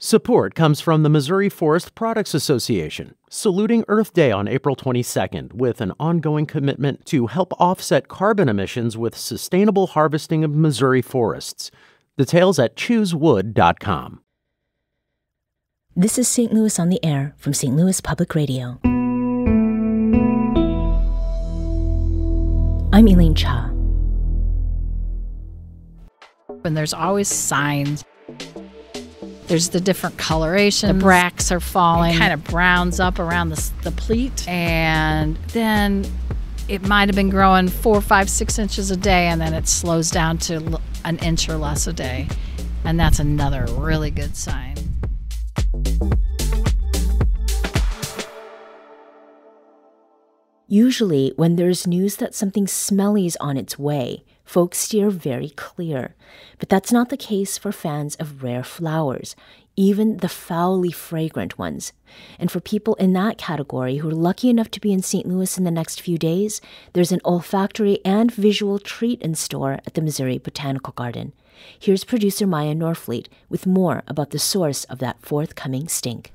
Support comes from the Missouri Forest Products Association, saluting Earth Day on April 22nd with an ongoing commitment to help offset carbon emissions with sustainable harvesting of Missouri forests. Details at choosewood.com. This is St. Louis on the Air from St. Louis Public Radio. I'm Elaine Cha. And there's always signs. There's the different colorations. The bracts are falling. It kind of browns up around the pleat. And then it might have been growing 4, 5, 6 inches a day, and then it slows down to an inch or less a day. And that's another really good sign. Usually, when there's news that something smelly is on its way, folks steer very clear. But that's not the case for fans of rare flowers, even the foully fragrant ones. And for people in that category who are lucky enough to be in St. Louis in the next few days, there's an olfactory and visual treat in store at the Missouri Botanical Garden. Here's producer Maya Norfleet with more about the source of that forthcoming stink.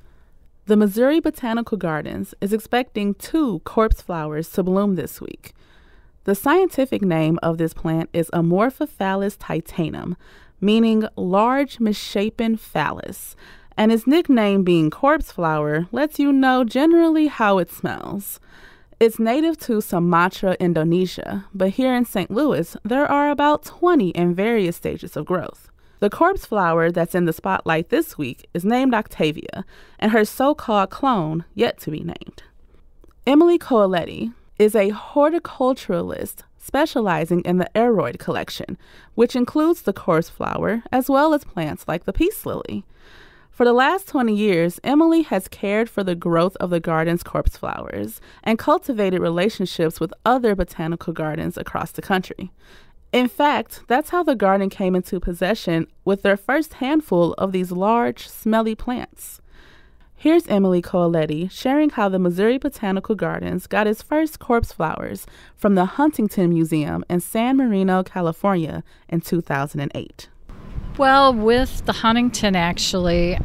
The Missouri Botanical Gardens is expecting 2 corpse flowers to bloom this week. The scientific name of this plant is amorphophallus titanum, meaning large misshapen phallus, and its nickname being corpse flower lets you know generally how it smells. It's native to Sumatra, Indonesia, but here in St. Louis, there are about 20 in various stages of growth. The corpse flower that's in the spotlight this week is named Octavia, and her so-called clone yet to be named. Emily Colletti is a horticulturalist specializing in the aroid collection, which includes the corpse flower as well as plants like the peace lily. For the last 20 years, Emily has cared for the growth of the garden's corpse flowers and cultivated relationships with other botanical gardens across the country. In fact, that's how the garden came into possession with their first handful of these large, smelly plants. Here's Emily Colletti sharing how the Missouri Botanical Gardens got its first corpse flowers from the Huntington Museum in San Marino, California in 2008. Well, with the Huntington, actually,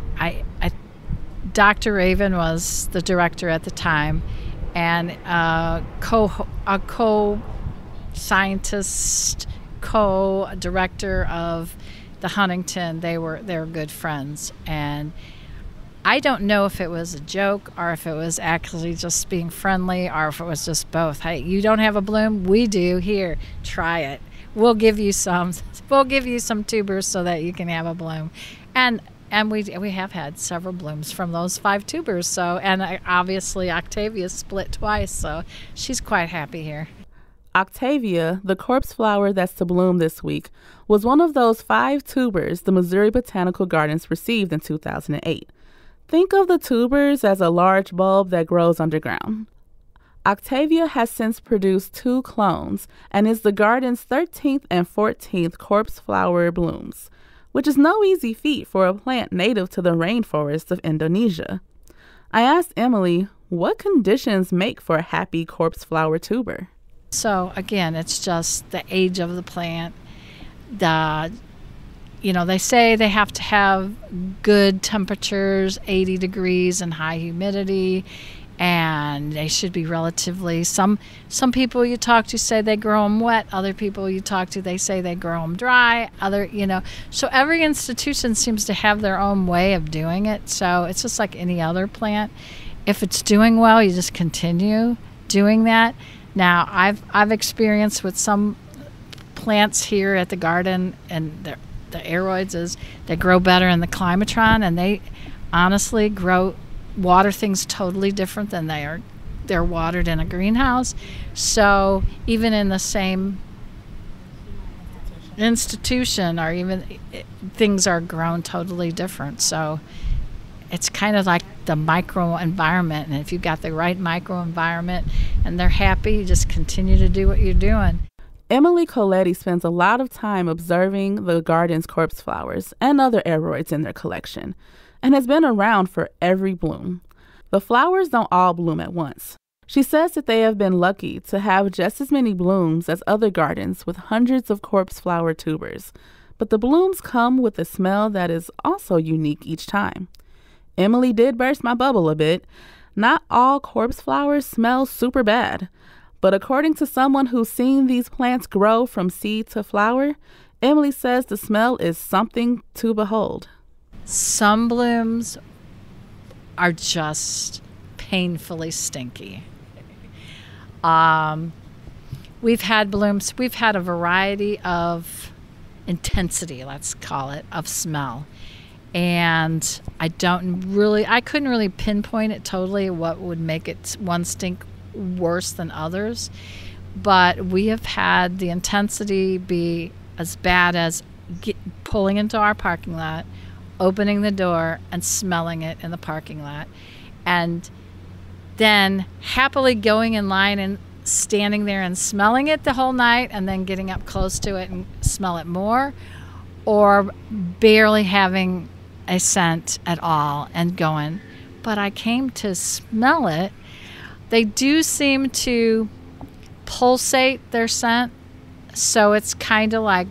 Dr. Raven was the director at the time, and a co-scientist, co-director of the Huntington, they were good friends. And I don't know if it was a joke or if it was actually just being friendly or if it was just both. Hey, you don't have a bloom? We do. Here, try it. We'll give you some tubers so that you can have a bloom. And we have had several blooms from those 5 tubers. So, and obviously Octavia split twice, so she's quite happy here. Octavia, the corpse flower that's to bloom this week, was one of those 5 tubers the Missouri Botanical Gardens received in 2008. Think of the tubers as a large bulb that grows underground. Octavia has since produced 2 clones and is the garden's 13th and 14th corpse flower blooms, which is no easy feat for a plant native to the rainforests of Indonesia. I asked Emily, what conditions make for a happy corpse flower tuber? So again, it's just the age of the plant. They say they have to have good temperatures, 80 degrees and high humidity, and they should be relatively, some people you talk to say they grow them wet, other people you talk to, they say they grow them dry, so every institution seems to have their own way of doing it. So it's just like any other plant. If it's doing well, you just continue doing that. Now, I've experienced with some plants here at the garden, and the aroids is they grow better in the climatron, and they honestly water things totally different than they're watered in a greenhouse. So even in the same institution, or even things are grown totally different. So it's kind of like the microenvironment, and if you've got the right microenvironment and they're happy, you just continue to do what you're doing. Emily Colletti spends a lot of time observing the garden's corpse flowers and other aroids in their collection, and has been around for every bloom. The flowers don't all bloom at once. She says that they have been lucky to have just as many blooms as other gardens with hundreds of corpse flower tubers, but the blooms come with a smell that is also unique each time. Emily did burst my bubble a bit. Not all corpse flowers smell super bad, but according to someone who's seen these plants grow from seed to flower, Emily says the smell is something to behold. Some blooms are just painfully stinky. We've had blooms, we've had a variety of intensity, let's call it, of smell. And I couldn't really pinpoint it totally what would make it one stink worse than others. But we have had the intensity be as bad as pulling into our parking lot, opening the door, and smelling it in the parking lot. And then happily going in line and standing there and smelling it the whole night and then getting up close to it and smell it more, or barely having a scent at all and going, but I came to smell it. They do seem to pulsate their scent, so it's kind of like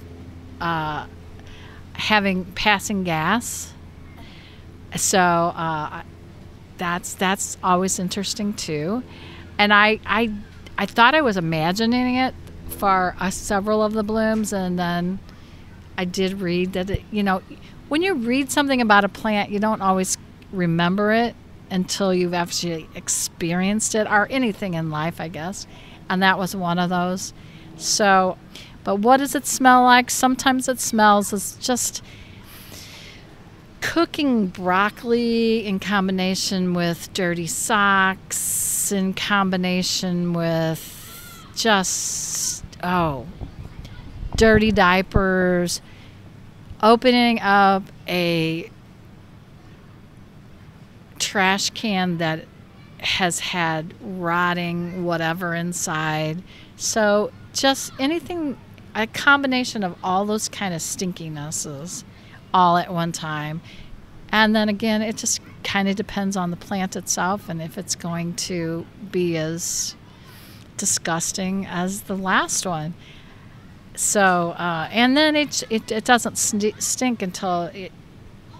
passing gas. So that's always interesting too. And I thought I was imagining it for several of the blooms, and then I did read that when you read something about a plant, you don't always remember it until you've actually experienced it, or anything in life, I guess. And that was one of those. So, but what does it smell like? Sometimes it smells as just cooking broccoli in combination with dirty socks, in combination with just, dirty diapers, opening up a trash can that has had rotting whatever inside. So just anything, a combination of all those kind of stinkinesses all at one time. And then again, it just kind of depends on the plant itself and if it's going to be as disgusting as the last one. So, and then it doesn't stink until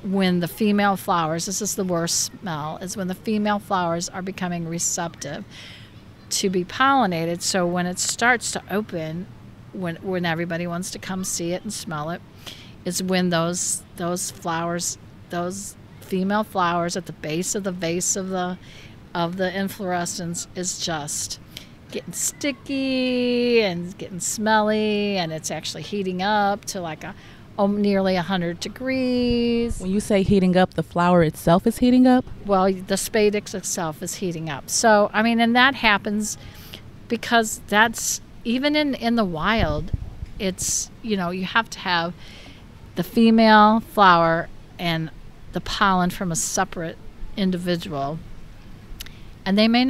when the female flowers, this is the worst smell, is when the female flowers are becoming receptive to be pollinated. So when it starts to open, when everybody wants to come see it and smell it, is when those flowers, those female flowers at the base of the vase of the inflorescence is just getting sticky and getting smelly, and it's actually heating up to like nearly 100 degrees. When you say heating up, the flower itself is heating up? Well, the spadix itself is heating up. So, I mean, and that happens because that's, even in the wild, it's, you have to have the female flower and the pollen from a separate individual. And you may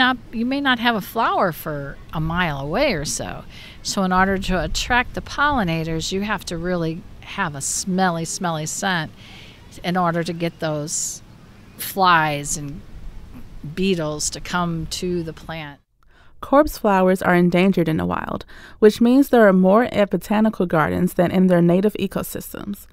not have a flower for a mile away or so. So in order to attract the pollinators, you have to really have a smelly, smelly scent in order to get those flies and beetles to come to the plant. Corpse flowers are endangered in the wild, which means there are more at botanical gardens than in their native ecosystems.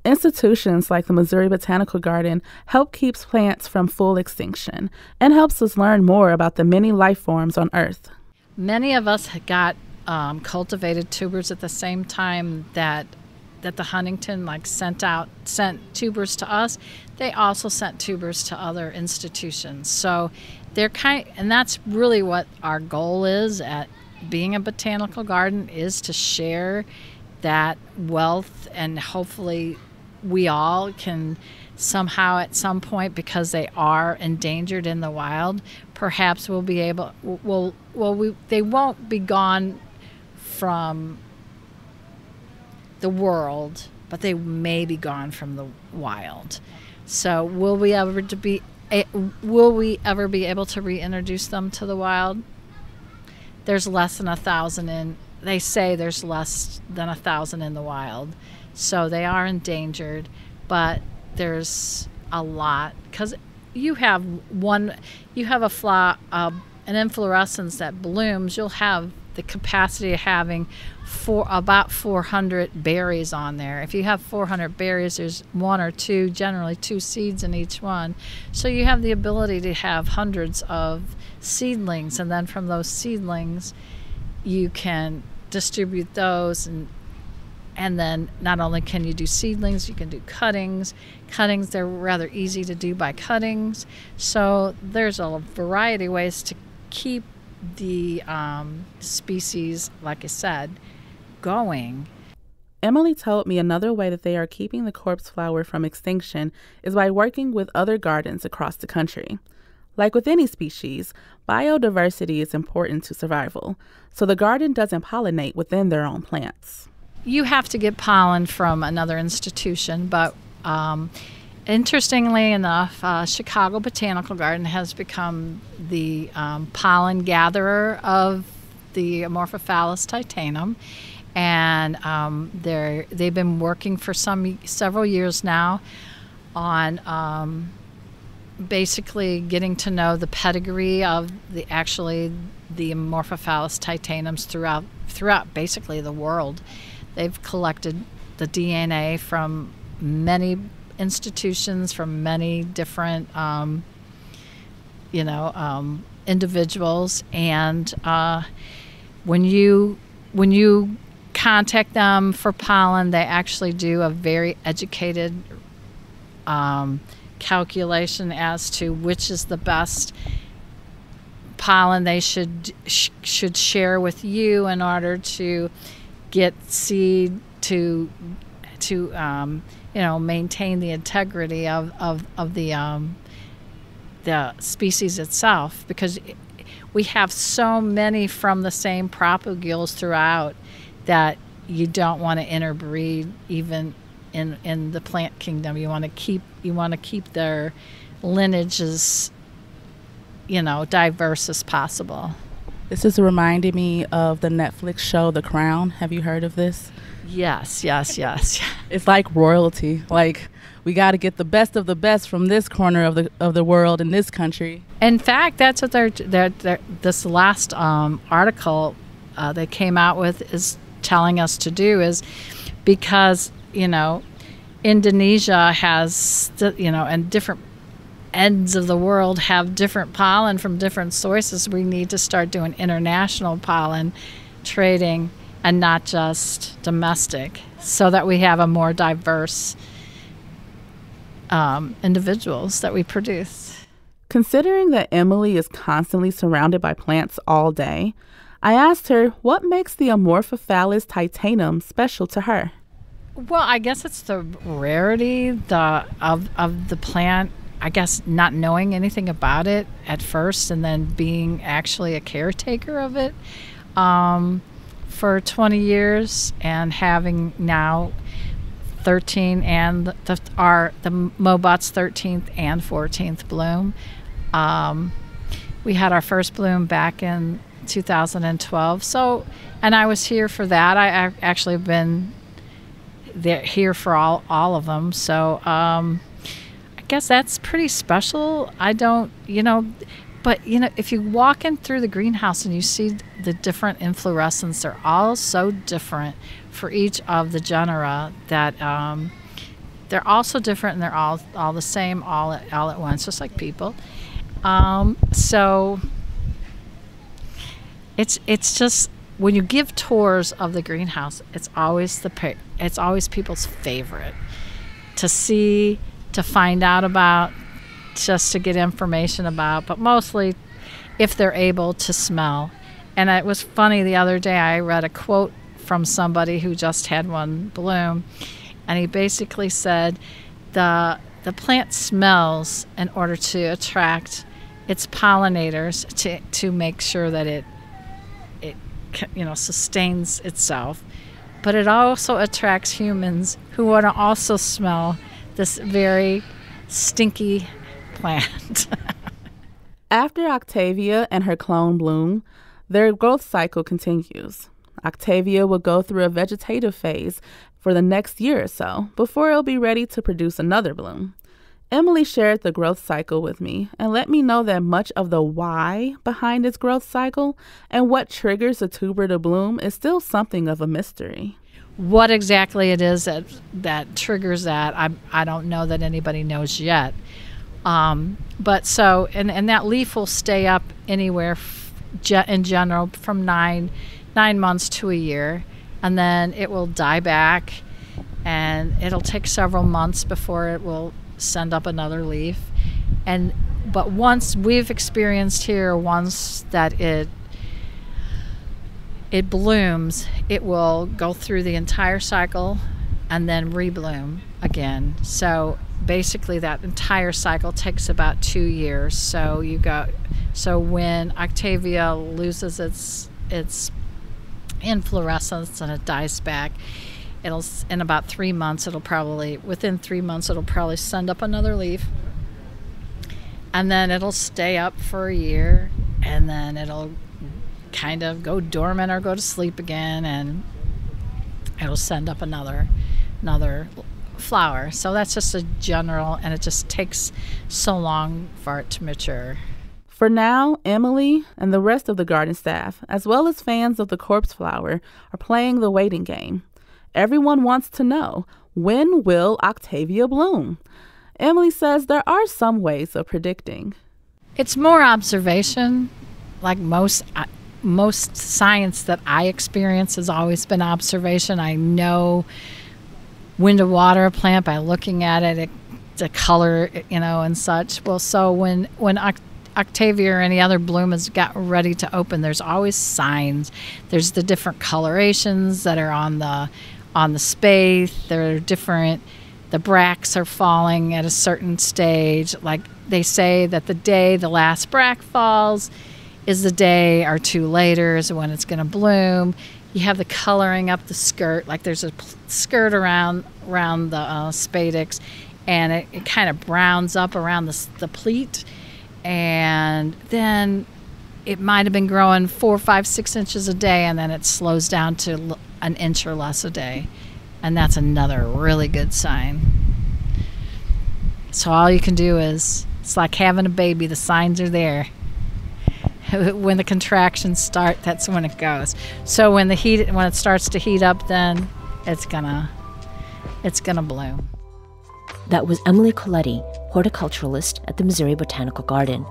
Institutions like the Missouri Botanical Garden help keep plants from full extinction and helps us learn more about the many life forms on Earth. Many of us got cultivated tubers at the same time that the Huntington sent tubers to us. They also sent tubers to other institutions. So they're and that's really what our goal is at being a botanical garden, is to share that wealth, and hopefully we all can somehow at some point, because they are endangered in the wild, perhaps we'll be able, they won't be gone from the world, but they may be gone from the wild. So will we ever be able to reintroduce them to the wild? There's less than 1,000 in, they say there's less than 1,000 in the wild. So they are endangered, but there's a lot, because you have a flower, an inflorescence that blooms, you'll have the capacity of having about 400 berries on there. If you have 400 berries, there's one or two, generally two seeds in each one. So you have the ability to have hundreds of seedlings, and then from those seedlings you can distribute those, and then not only can you do seedlings, you can do cuttings. Cuttings, they're rather easy to do by cuttings. So there's a variety of ways to keep the species, like I said, going. Emily told me another way that they are keeping the corpse flower from extinction is by working with other gardens across the country. Like with any species, biodiversity is important to survival, so the garden doesn't pollinate within their own plants. You have to get pollen from another institution, but interestingly enough, Chicago Botanical Garden has become the pollen gatherer of the amorphophallus titanum, and they've been working for several years now on basically getting to know the pedigree of the amorphophallus titanums throughout basically the world. They've collected the DNA from many institutions, from many different individuals, and when you contact them for pollen, they actually do a very educated calculation as to which is the best pollen they should share with you in order to get seed to maintain the integrity of the species itself, because we have so many from the same propagules throughout that you don't want to interbreed even in the plant kingdom. You want to keep their lineages diverse as possible. This is reminding me of the Netflix show The Crown. Have you heard of this? Yes. It's like royalty. Like, we got to get the best of the best from this corner of the world in this country. In fact, that's what they're this last article they came out with is telling us to do, is because Indonesia has and different ends of the world have different pollen from different sources. We need to start doing international pollen trading and not just domestic, so that we have a more diverse individuals that we produce. Considering that Emily is constantly surrounded by plants all day, I asked her what makes the amorphophallus titanum special to her. Well, I guess it's the rarity of the plant. I guess not knowing anything about it at first, and then being actually a caretaker of it for 20 years, and having now 13 and the Mobot's 13th and 14th bloom. We had our first bloom back in 2012. So, and I was here for that. I actually have been here for all of them. So I guess that's pretty special. I don't, but if you walk in through the greenhouse and you see the different inflorescence, they're all so different for each of the genera that they're all so different, and they're all the same all at once, just like people. So it's just, when you give tours of the greenhouse, it's always people's favorite to see, to find out about, just to get information about, but mostly if they're able to smell. And it was funny, the other day I read a quote from somebody who just had one bloom, and he basically said the plant smells in order to attract its pollinators to make sure that it sustains itself, but it also attracts humans who want to also smell this very stinky plant. After Octavia and her clone bloom, their growth cycle continues. Octavia will go through a vegetative phase for the next year or so before it'll be ready to produce another bloom. Emily shared the growth cycle with me and let me know that much of the why behind its growth cycle and what triggers a tuber to bloom is still something of a mystery. What exactly it is that triggers that, I don't know that anybody knows yet. But so, and that leaf will stay up anywhere in general from nine months to a year, and then it will die back, and it'll take several months before it will send up another leaf. But once we've experienced here, once that it blooms, it will go through the entire cycle and then rebloom again. So basically that entire cycle takes about 2 years. So when Octavia loses its inflorescence and it dies back, in about 3 months, within 3 months, it'll probably send up another leaf. And then it'll stay up for a year, and then it'll kind of go dormant or go to sleep again, and it'll send up another flower. So that's just a general, and it just takes so long for it to mature. For now, Emily and the rest of the garden staff, as well as fans of the corpse flower, are playing the waiting game. Everyone wants to know, when will Octavia bloom? Emily says there are some ways of predicting. It's more observation. Like most science that I experience has always been observation. I know when to water a plant by looking at it, the color, and such. Well, so when Octavia or any other bloom has got ready to open, there's always signs. There's the different colorations that are on the spathe. There are different, the bracts are falling at a certain stage. Like they say that the day the last bract falls is the day or two later is when it's going to bloom. You have the coloring up the skirt, like there's a skirt around the spadix, and it kind of browns up around the pleat, and then it might have been growing 4, 5, 6 inches a day, and then it slows down to an inch or less a day, and that's another really good sign. So all you can do is, it's like having a baby, the signs are there. When the contractions start, that's when it goes. So when it starts to heat up, then it's gonna bloom. That was Emily Colletti, horticulturalist at the Missouri Botanical Garden.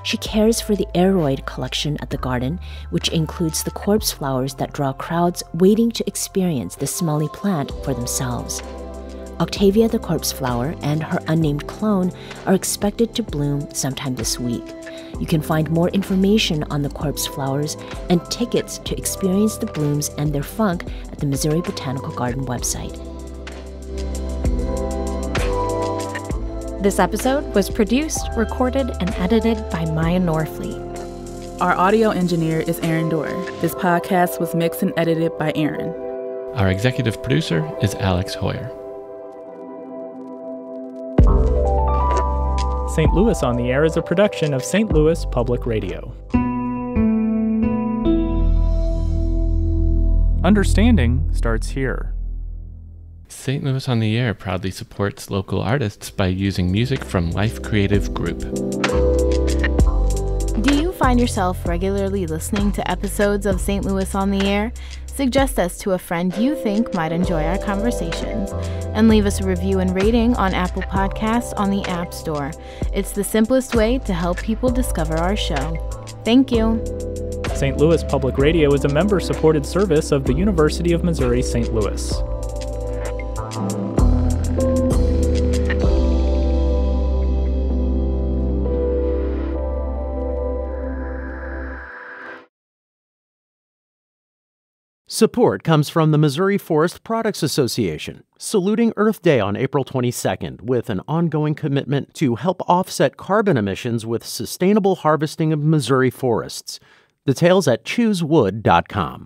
She cares for the aroid collection at the garden, which includes the corpse flowers that draw crowds waiting to experience the smelly plant for themselves. Octavia the corpse flower and her unnamed clone are expected to bloom sometime this week. You can find more information on the corpse flowers and tickets to experience the blooms and their funk at the Missouri Botanical Garden website. This episode was produced, recorded, and edited by Maya Norfleet. Our audio engineer is Aaron Dorr. This podcast was mixed and edited by Aaron. Our executive producer is Alex Hoyer. St. Louis on the Air is a production of St. Louis Public Radio. Understanding starts here. St. Louis on the Air proudly supports local artists by using music from Life Creative Group. Do you find yourself regularly listening to episodes of St. Louis on the Air? Suggest us to a friend you think might enjoy our conversations, and leave us a review and rating on Apple Podcasts on the App Store. It's the simplest way to help people discover our show. Thank you. St. Louis Public Radio is a member-supported service of the University of Missouri St. Louis. Support comes from the Missouri Forest Products Association, saluting Earth Day on April 22nd with an ongoing commitment to help offset carbon emissions with sustainable harvesting of Missouri forests. Details at choosewood.com.